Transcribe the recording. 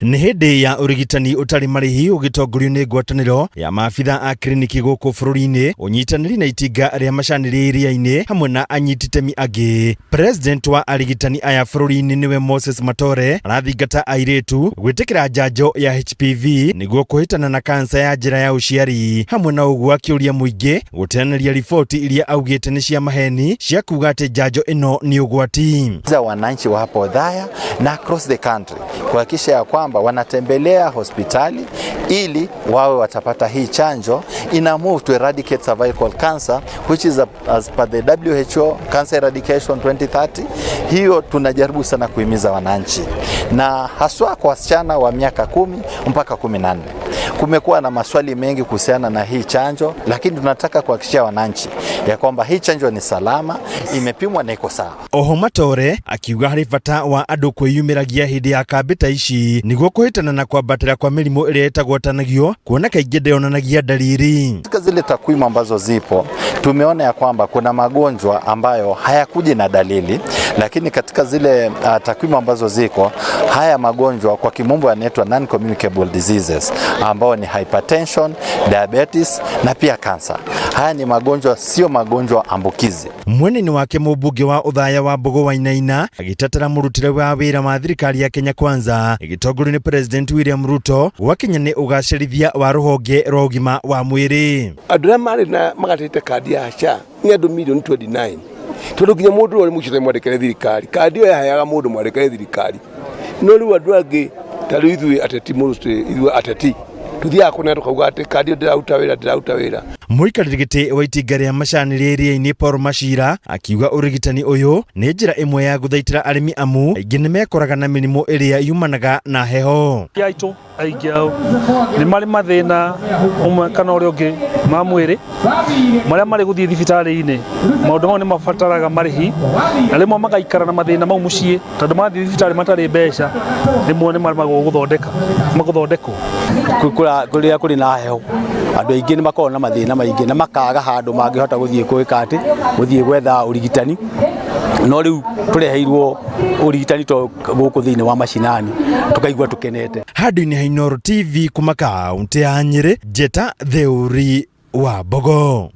Nĩ hĩndĩ ya ũrigitani ũtarĩ marĩhi ũgĩtongorio nĩ ngwatanĩro ya maabitha a kiriniki gũkũ bũrũri-inĩ, ũnyitanĩri na itinga rĩa macanĩrĩria iria-inĩ hamwe na anyiti itemi angĩ. President wa arigitani aya bũrũri-inĩ nĩwe Moses Matore arathingata airĩtu gwĩtĩkĩra njanjo ya HPV nĩguo kũhĩtana na kansa ya njĩra ya ũciari, hamwe na ũguo akĩũria mũingĩ gũteanĩria riboti iria augĩte nĩ cia maheni cia kuga atĩ njanjo ĩno nĩ ũgwati. Wananchi wa hapo Othaya na across the country kuhakikisha ya kwamba wanatembelea hospitali ili wawe watapata hii chanjo ina move to eradicate cervical cancer which is as per the WHO Cancer Eradication 2030. Hiyo tunajaribu sana kuhimiza wananchi, na haswa kwa wasichana wa miaka 10 mpaka 14. Kumekuwa na maswali mengi kuhusiana na hii chanjo, lakini tunataka kuhakikishia wananchi ya kwamba hii chanjo ni salama, imepimwa na iko sawa. Oho Matore akiuga harĩ bata wa andũ kwĩyumĩragia hĩndĩ ya kambĩ ta ici nĩguo kũhĩtana na kwambatĩra kwa mĩrimũ ĩrĩa ĩtagwatanagio, kuona kaingĩ ndĩonanagia dalili. Katika zile takwimu ambazo zipo tumeona ya kwamba kuna magonjwa ambayo hayakuji na dalili, lakini katika zile takwimu ambazo ziko haya magonjwa kwa kimombo yanaitwa non-communicable diseases ambao ni hypertension, diabetes na pia cancer. Haya ni magonjwa, sio magonjwa ambukizi. Mwene wake mũmbunge wa Othaya wa Mbogo Wainaina agitatara mũrutĩre wa wĩra wa thirikari ya Kenya Kwanza ĩgĩtongorio nĩ President William Ruto gwakinya nĩ ũgacĩrithia wa rũhonge rwa ũgima wa mwĩrĩ. Andũ arĩa marĩ na magatĩte kandi ya SHA nĩ andũ milioni 29. Tondũ nginya mũndũ ũrĩa mũicĩte mwandĩkĩre thirikari, kandi ĩyo yaheaga mũndũ mwandĩkĩre thirikari. No rĩu andũ angĩ ta rĩu ithuĩ ateti ithuĩ ateti tuthiaga kũnea tukauga atĩ kandi ndĩraruta wĩra. Mũikarĩri gĩtĩ wa itinga rĩa macanĩrĩria iria-inĩ Paul Machira akiuga ũrigitani ũyũ nĩ njĩra ĩmwe ya gũthaitĩra arĩmi amu aingĩ nĩ mekoraga na mĩrimũ ĩrĩa yumanaga na heho. Aitũ aingĩ ao nĩ marĩ mathĩna ũmwe kana ũrĩa ũngĩ ma mwĩrĩ marĩa marĩ gũthiĩ thibitarĩ-inĩ. Maũndũ mau nĩ mabataraga marĩhi, na rĩmwe magaikara na mathĩna mau mũciĩ tondũ mathiĩ thibitarĩ matarĩ mbeca, rĩmwe nĩ maremagwo gũthondekwo. Kũrĩa kũrĩ na heho andũ aingĩ nĩ makoragwo na mathĩna maingĩ na makaga handũ mangĩhota gũthiĩ gũthiĩ gwetha ũrigitani. No rĩu tũreheirwo ũrigitani gũkũ thĩinĩ wa macinani tukaigua tũkenete. Handũ-inĩ ha Inooro TV kuma kaunti ya Nyĩrĩ, Njeta Theuri wa Mbogo.